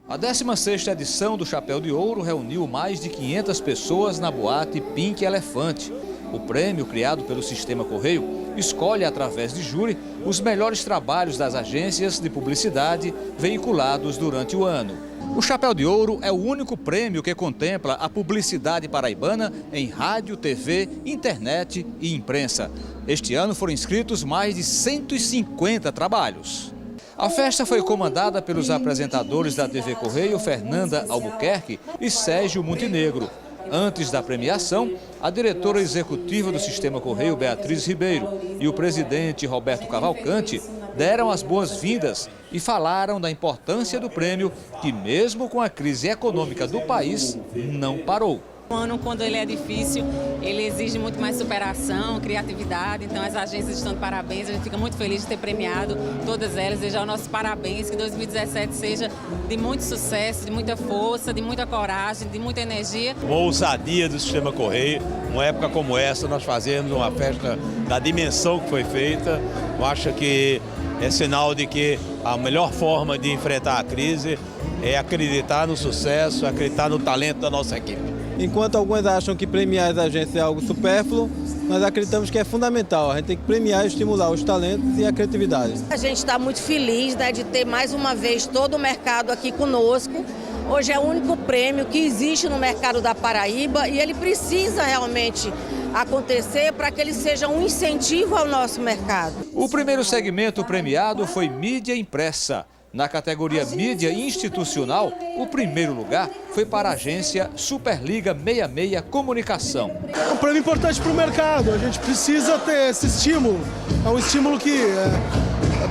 A 16ª edição do Chapéu de Ouro reuniu mais de 500 pessoas na boate Pink Elefante. O prêmio, criado pelo Sistema Correio, escolhe, através de júri, os melhores trabalhos das agências de publicidade veiculados durante o ano. O Chapéu de Ouro é o único prêmio que contempla a publicidade paraibana em rádio, TV, internet e imprensa. Este ano foram inscritos mais de 150 trabalhos. A festa foi comandada pelos apresentadores da TV Correio, Fernanda Albuquerque e Sérgio Montenegro. Antes da premiação, a diretora executiva do Sistema Correio, Beatriz Ribeiro, e o presidente Roberto Cavalcante deram as boas-vindas e falaram da importância do prêmio, que mesmo com a crise econômica do país, não parou. O ano, quando ele é difícil, ele exige muito mais superação, criatividade, então as agências estão de parabéns, a gente fica muito feliz de ter premiado todas elas, desejar os nossos parabéns, que 2017 seja de muito sucesso, de muita força, de muita coragem, de muita energia. Uma ousadia do Sistema Correio, uma época como essa, nós fazemos uma festa da dimensão que foi feita, eu acho que é sinal de que a melhor forma de enfrentar a crise é acreditar no sucesso, acreditar no talento da nossa equipe. Enquanto alguns acham que premiar as agências é algo supérfluo, nós acreditamos que é fundamental. A gente tem que premiar e estimular os talentos e a criatividade. A gente está muito feliz, né, de ter mais uma vez todo o mercado aqui conosco. Hoje é o único prêmio que existe no mercado da Paraíba e ele precisa realmente acontecer para que ele seja um incentivo ao nosso mercado. O primeiro segmento premiado foi mídia impressa. Na categoria mídia institucional, o primeiro lugar foi para a agência Superliga 66 Comunicação. É um prêmio importante para o mercado, a gente precisa ter esse estímulo, é um estímulo que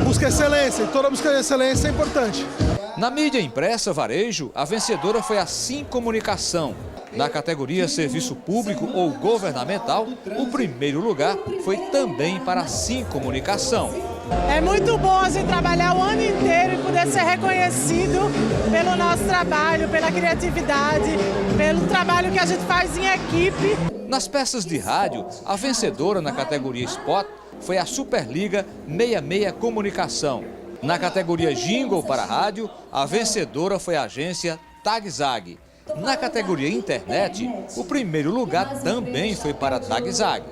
busca excelência, e toda busca de excelência é importante. Na mídia impressa varejo, a vencedora foi a Sim Comunicação. Na categoria Serviço Público ou Governamental, o primeiro lugar foi também para a Sim Comunicação. É muito bom a gente trabalhar o ano inteiro e poder ser reconhecido pelo nosso trabalho, pela criatividade, pelo trabalho que a gente faz em equipe. Nas peças de rádio, a vencedora na categoria Spot foi a Superliga 66 Comunicação. Na categoria Jingle para rádio, a vencedora foi a agência Tag Zag. Na categoria Internet, o primeiro lugar também foi para a Tag Zag.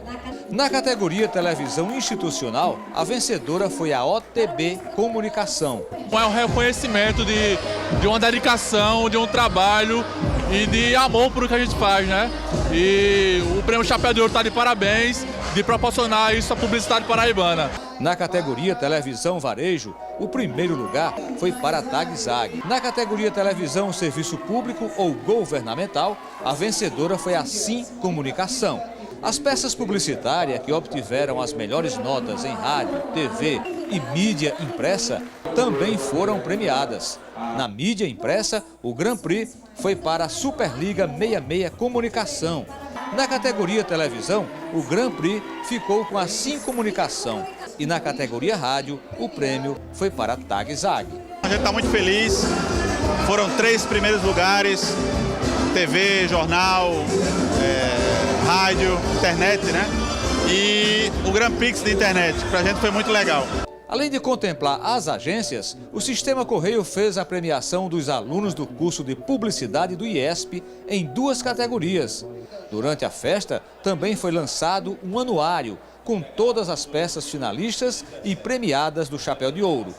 Na categoria Televisão Institucional, a vencedora foi a OTB Comunicação. É um reconhecimento de uma dedicação, de um trabalho e de amor por o que a gente faz, né? E o Prêmio Chapéu de Ouro está de parabéns de proporcionar isso à publicidade paraibana. Na categoria Televisão Varejo, o primeiro lugar foi para a Tag Zag. Na categoria Televisão Serviço Público ou Governamental, a vencedora foi a Sim Comunicação. As peças publicitárias que obtiveram as melhores notas em rádio, TV e mídia impressa também foram premiadas. Na mídia impressa, o Grand Prix foi para a Superliga 66 Comunicação. Na categoria televisão, o Grand Prix ficou com a Sim Comunicação. E na categoria rádio, o prêmio foi para a Tag Zag. A gente está muito feliz. Foram 3 primeiros lugares: TV, jornal, rádio, internet, né? E o Grand Prix de internet, para a gente foi muito legal. Além de contemplar as agências, o Sistema Correio fez a premiação dos alunos do curso de Publicidade do IESP em 2 categorias. Durante a festa, também foi lançado um anuário com todas as peças finalistas e premiadas do Chapéu de Ouro.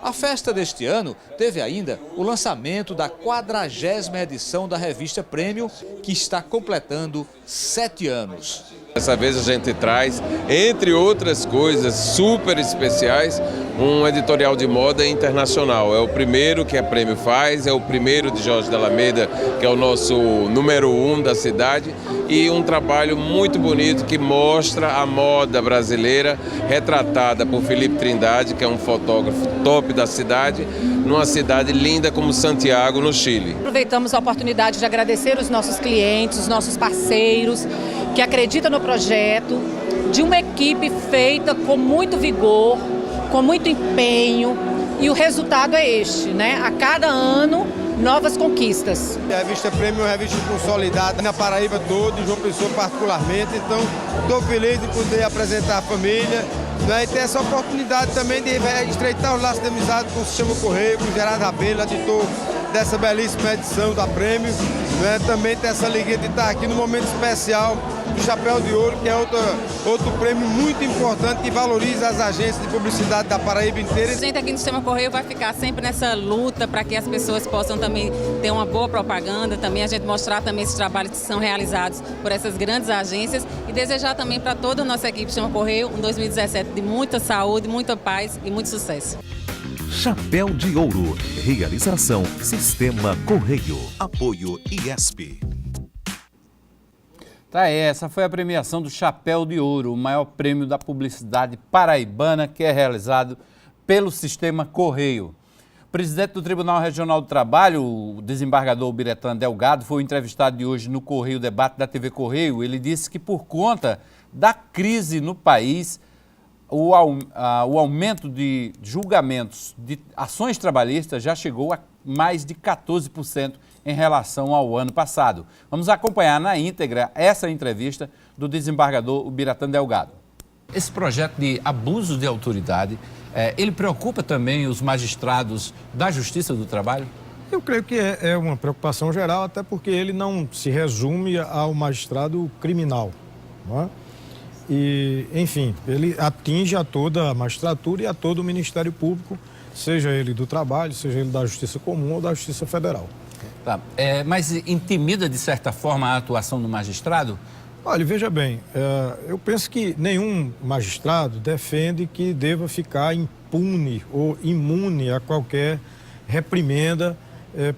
A festa deste ano teve ainda o lançamento da 40ª edição da revista Premium, que está completando 7 anos. Dessa vez a gente traz, entre outras coisas super especiais, um editorial de moda internacional. É o primeiro que a Premium faz, é o primeiro de Jorge de Alameda, que é o nosso número 1 da cidade, e um trabalho muito bonito que mostra a moda brasileira retratada por Felipe Trindade, que é um fotógrafo top da cidade, numa cidade linda como Santiago, no Chile. Aproveitamos a oportunidade de agradecer os nossos clientes, os nossos parceiros, que acreditam no projeto, de uma equipe feita com muito vigor, com muito empenho, e o resultado é este, né? A cada ano novas conquistas. A revista Prêmio é uma revista consolidada na Paraíba toda, em João Pessoa particularmente, então estou feliz de poder apresentar a família, né, e ter essa oportunidade também de estreitar os laços de amizade com o Sistema Correio, com o Gerardo Rabelo, editor dessa belíssima edição da Prêmio, né, também ter essa alegria de estar aqui no momento especial do Chapéu de Ouro, que é outro prêmio muito importante que valoriza as agências de publicidade da Paraíba inteira. A gente aqui no Sistema Correio vai ficar sempre nessa luta para que as pessoas possam também ter uma boa propaganda, também a gente mostrar também esses trabalhos que são realizados por essas grandes agências e desejar também para toda a nossa equipe do Sistema Correio um 2017 de muita saúde, muita paz e muito sucesso. Chapéu de Ouro. Realização Sistema Correio. Apoio IESP. Tá, essa foi a premiação do Chapéu de Ouro, o maior prêmio da publicidade paraibana que é realizado pelo Sistema Correio. O presidente do Tribunal Regional do Trabalho, o desembargador Biratã Delgado, foi entrevistado de hoje no Correio Debate da TV Correio. Ele disse que por conta da crise no país, o aumento de julgamentos de ações trabalhistas já chegou a mais de 14% em relação ao ano passado. Vamos acompanhar na íntegra essa entrevista do desembargador Biratã Delgado. Esse projeto de abuso de autoridade, ele preocupa também os magistrados da Justiça do Trabalho? Eu creio que é uma preocupação geral, até porque ele não se resume ao magistrado criminal, não é? E, enfim, ele atinge a toda a magistratura e a todo o Ministério Público, seja ele do Trabalho, seja ele da Justiça Comum ou da Justiça Federal. Tá. Mas intimida, de certa forma, a atuação do magistrado? Olha, veja bem, eu penso que nenhum magistrado defende que deva ficar impune ou imune a qualquer reprimenda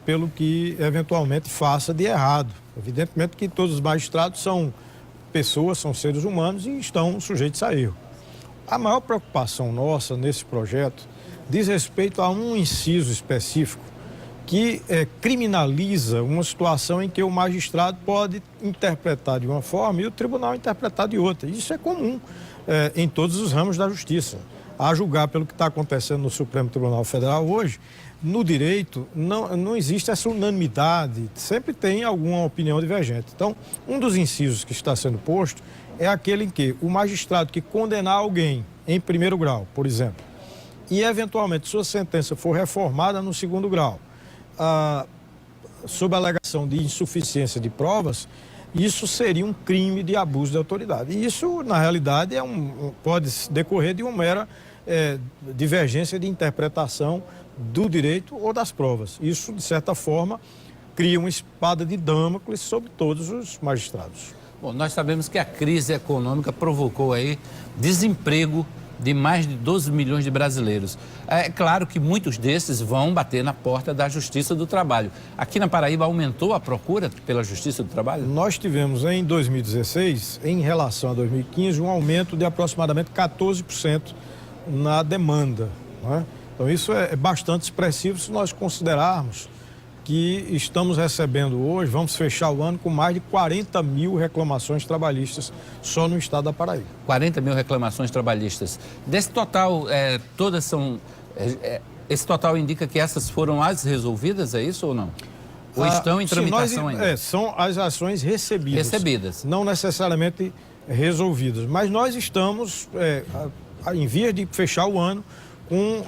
pelo que eventualmente faça de errado. Evidentemente que todos os magistrados são pessoas, são seres humanos e estão sujeitos a erro. A maior preocupação nossa nesse projeto diz respeito a um inciso específico que criminaliza uma situação em que o magistrado pode interpretar de uma forma e o tribunal interpretar de outra. Isso é comum em todos os ramos da justiça. A julgar pelo que está acontecendo no Supremo Tribunal Federal hoje, no direito não existe essa unanimidade, sempre tem alguma opinião divergente. Então, um dos incisos que está sendo posto é aquele em que o magistrado que condenar alguém em primeiro grau, por exemplo, e eventualmente sua sentença for reformada no segundo grau, sob a alegação de insuficiência de provas, isso seria um crime de abuso de autoridade. E isso, na realidade, pode decorrer de uma mera divergência de interpretação do direito ou das provas. Isso, de certa forma, cria uma espada de Damocles sobre todos os magistrados. Bom, nós sabemos que a crise econômica provocou aí desemprego de mais de 12 milhões de brasileiros. É claro que muitos desses vão bater na porta da Justiça do Trabalho. Aqui na Paraíba aumentou a procura pela Justiça do Trabalho? Nós tivemos em 2016, em relação a 2015, um aumento de aproximadamente 14% na demanda, não é? Então isso é bastante expressivo se nós considerarmos que estamos recebendo hoje, vamos fechar o ano com mais de 40 mil reclamações trabalhistas só no estado da Paraíba. 40 mil reclamações trabalhistas. Desse total, todas são... esse total indica que essas foram as resolvidas, é isso ou não? Ou estão em tramitação ainda? São as ações recebidas. Não necessariamente resolvidas. Mas nós estamos em vias de fechar o ano com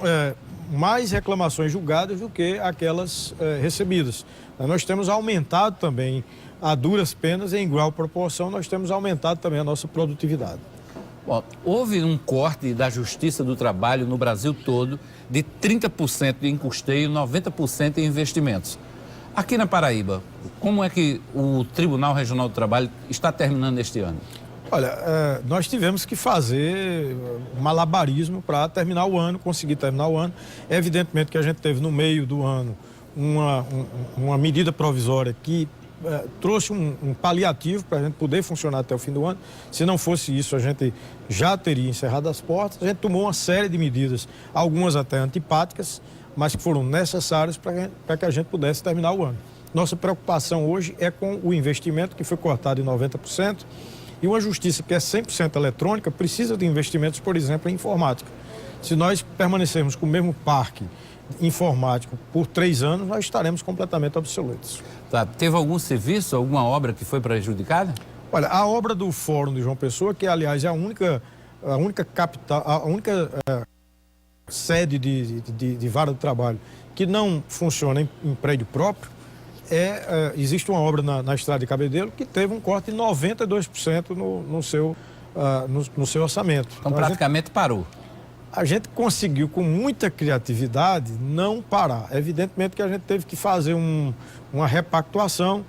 mais reclamações julgadas do que aquelas recebidas. Nós temos aumentado também, a duras penas, em igual proporção, nós temos aumentado também a nossa produtividade. Bom, houve um corte da Justiça do Trabalho no Brasil todo de 30% em custeio e 90% em investimentos. Aqui na Paraíba, como é que o Tribunal Regional do Trabalho está terminando este ano? Olha, nós tivemos que fazer malabarismo para terminar o ano, conseguir terminar o ano. Evidentemente que a gente teve no meio do ano uma medida provisória que trouxe um paliativo para a gente poder funcionar até o fim do ano. Se não fosse isso, a gente já teria encerrado as portas. A gente tomou uma série de medidas, algumas até antipáticas, mas que foram necessárias para que a gente pudesse terminar o ano. Nossa preocupação hoje é com o investimento, que foi cortado em 90%, e uma justiça que é 100% eletrônica precisa de investimentos, por exemplo, em informática. Se nós permanecermos com o mesmo parque informático por 3 anos, nós estaremos completamente obsoletos. Tá. Teve algum serviço, alguma obra que foi prejudicada? Olha, a obra do Fórum de João Pessoa, que aliás é a única capital, a única sede de vara do trabalho que não funciona em prédio próprio, existe uma obra na estrada de Cabedelo que teve um corte de 92% no seu orçamento. Então praticamente parou. A gente conseguiu, com muita criatividade, não parar. Evidentemente que a gente teve que fazer uma repactuação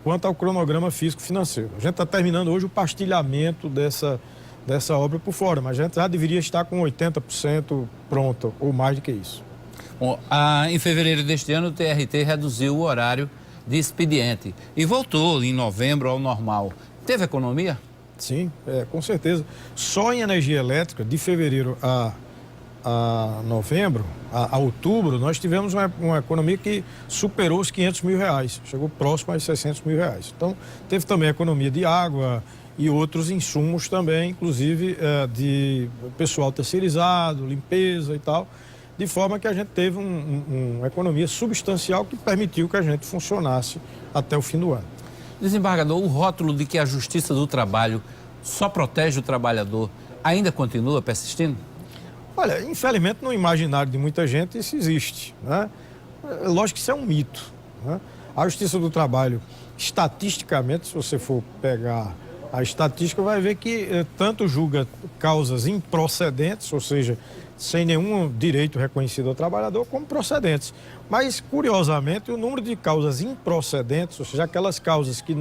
quanto ao cronograma físico-financeiro. A gente está terminando hoje o pastilhamento dessa obra por fora, mas a gente já deveria estar com 80% pronto, ou mais do que isso. Bom, em fevereiro deste ano, o TRT reduziu o horário de expediente e voltou em novembro ao normal. Teve economia? Sim, com certeza. Só em energia elétrica, de fevereiro a novembro, a outubro, nós tivemos uma economia que superou os R$500 mil, chegou próximo aos R$600 mil. Então, teve também economia de água e outros insumos também, inclusive de pessoal terceirizado, limpeza e tal, de forma que a gente teve uma economia substancial que permitiu que a gente funcionasse até o fim do ano. Desembargador, o rótulo de que a Justiça do Trabalho só protege o trabalhador ainda continua persistindo? Olha, infelizmente no imaginário de muita gente isso existe, né? Lógico que isso é um mito, né? A Justiça do Trabalho, estatisticamente, se você for pegar a estatística, vai ver que tanto julga causas improcedentes, ou seja, sem nenhum direito reconhecido ao trabalhador, como procedentes. Mas, curiosamente, o número de causas improcedentes, ou seja, aquelas causas que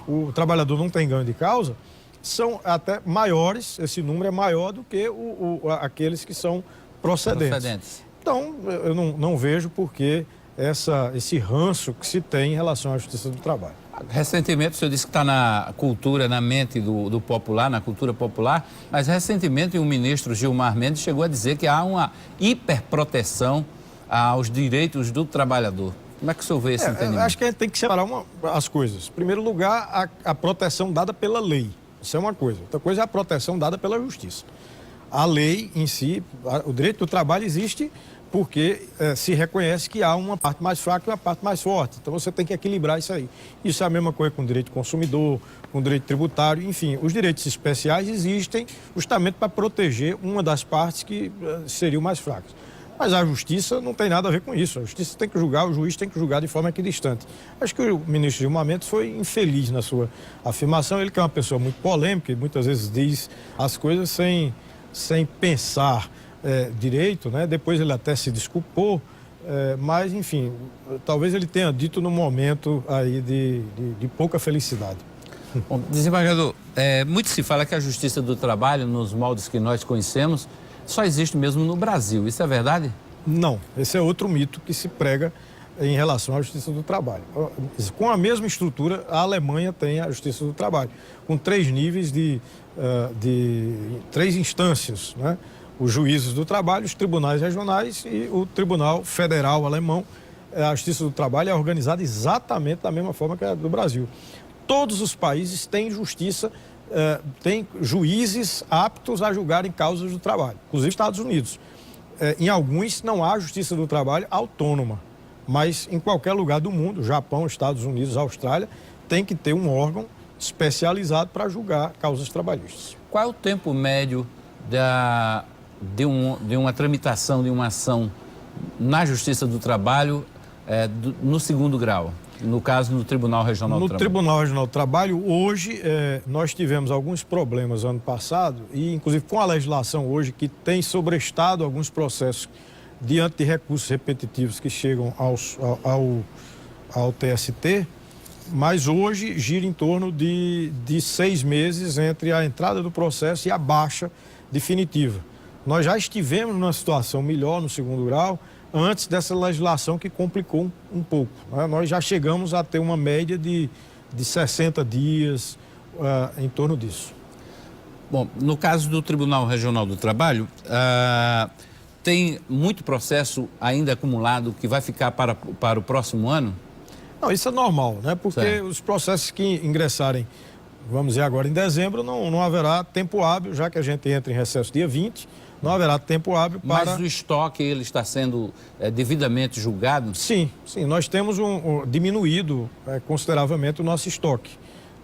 o trabalhador não tem ganho de causa, são até maiores, esse número é maior do que aqueles que são procedentes. Então, eu não vejo por que esse ranço que se tem em relação à Justiça do Trabalho. Recentemente, o senhor disse que está na cultura, na mente do popular, na cultura popular, mas recentemente o ministro Gilmar Mendes chegou a dizer que há uma hiperproteção aos direitos do trabalhador. Como é que o senhor vê esse entendimento? Acho que a gente tem que separar as coisas. Em primeiro lugar, a proteção dada pela lei. Isso é uma coisa. Outra coisa é a proteção dada pela justiça. A lei em si, o direito do trabalho existe porque se reconhece que há uma parte mais fraca e uma parte mais forte. Então você tem que equilibrar isso aí. Isso é a mesma coisa com o direito do consumidor, com o direito tributário, enfim. Os direitos especiais existem justamente para proteger uma das partes que seriam mais fracas. Mas a justiça não tem nada a ver com isso. A justiça tem que julgar, o juiz tem que julgar de forma equidistante. Acho que o ministro Gilmar Mendes foi infeliz na sua afirmação. Ele que é uma pessoa muito polêmica e muitas vezes diz as coisas sem pensar direito, né? Depois ele até se desculpou, mas enfim, talvez ele tenha dito no momento aí de pouca felicidade. Bom, desembargador, muito se fala que a Justiça do Trabalho, nos moldes que nós conhecemos, só existe mesmo no Brasil. Isso é verdade? Não, esse é outro mito que se prega em relação à Justiça do Trabalho. Com a mesma estrutura, a Alemanha tem a Justiça do Trabalho, com 3 níveis de 3 instâncias, né? Os juízes do trabalho, os tribunais regionais e o Tribunal Federal Alemão. A Justiça do Trabalho é organizada exatamente da mesma forma que a do Brasil. Todos os países têm justiça, têm juízes aptos a julgarem causas do trabalho, inclusive Estados Unidos. Em alguns não há Justiça do Trabalho autônoma, mas em qualquer lugar do mundo, Japão, Estados Unidos, Austrália, tem que ter um órgão especializado para julgar causas trabalhistas. Qual é o tempo médio de uma tramitação de uma ação na Justiça do Trabalho no segundo grau, no caso no Tribunal Regional do Trabalho? No Tribunal Regional do Trabalho, hoje, nós tivemos alguns problemas ano passado e, inclusive, com a legislação hoje, que tem sobrestado alguns processos diante de recursos repetitivos que chegam ao TST, mas hoje gira em torno de 6 meses entre a entrada do processo e a baixa definitiva. Nós já estivemos numa situação melhor no segundo grau antes dessa legislação que complicou um pouco, né? Nós já chegamos a ter uma média de 60 dias em torno disso. Bom, no caso do Tribunal Regional do Trabalho, tem muito processo ainda acumulado que vai ficar para o próximo ano? Não, isso é normal, né? Porque os processos que ingressarem, vamos dizer agora em dezembro, não haverá tempo hábil, já que a gente entra em recesso dia 20, não haverá tempo hábil para... Mas o estoque, ele está sendo devidamente julgado? Sim, nós temos diminuído consideravelmente o nosso estoque.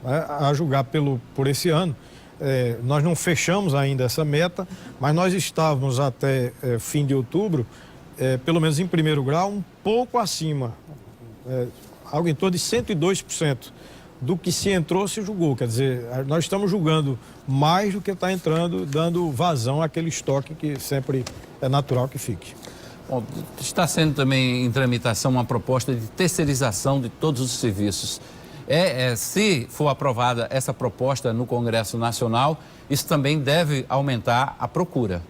A julgar por esse ano, nós não fechamos ainda essa meta, mas nós estávamos até fim de outubro, pelo menos em primeiro grau, um pouco acima, algo em torno de 102% do que se entrou, se julgou. Quer dizer, nós estamos julgando mais do que está entrando, dando vazão àquele estoque que sempre é natural que fique. Bom, está sendo também em tramitação uma proposta de terceirização de todos os serviços. Se for aprovada essa proposta no Congresso Nacional, isso também deve aumentar a procura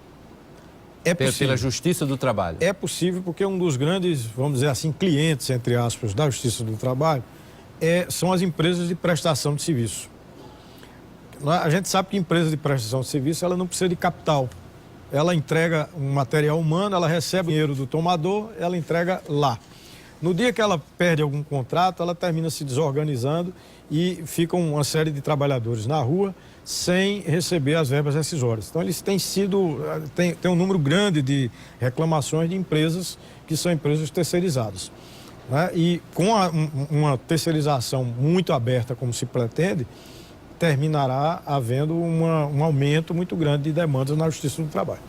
pela Justiça do Trabalho. É possível, porque um dos grandes, vamos dizer assim, clientes, entre aspas, da Justiça do Trabalho são as empresas de prestação de serviço. A gente sabe que empresa de prestação de serviço ela não precisa de capital. Ela entrega um material humano, ela recebe o dinheiro do tomador, ela entrega lá. No dia que ela perde algum contrato, ela termina se desorganizando e ficam uma série de trabalhadores na rua sem receber as verbas rescisórias. Então, eles têm tem um número grande de reclamações de empresas que são empresas terceirizadas. Né? E com uma terceirização muito aberta, como se pretende, terminará havendo um aumento muito grande de demandas na Justiça do Trabalho.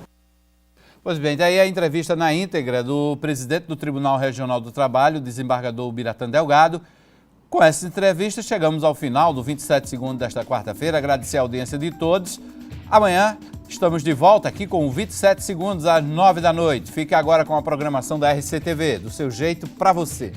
Pois bem, daí a entrevista na íntegra do presidente do Tribunal Regional do Trabalho, desembargador Biratã Delgado. Com essa entrevista, chegamos ao final do 27 Segundos desta quarta-feira. Agradecer a audiência de todos. Amanhã estamos de volta aqui com o 27 Segundos às 9 da noite. Fique agora com a programação da RCTV, do seu jeito, para você.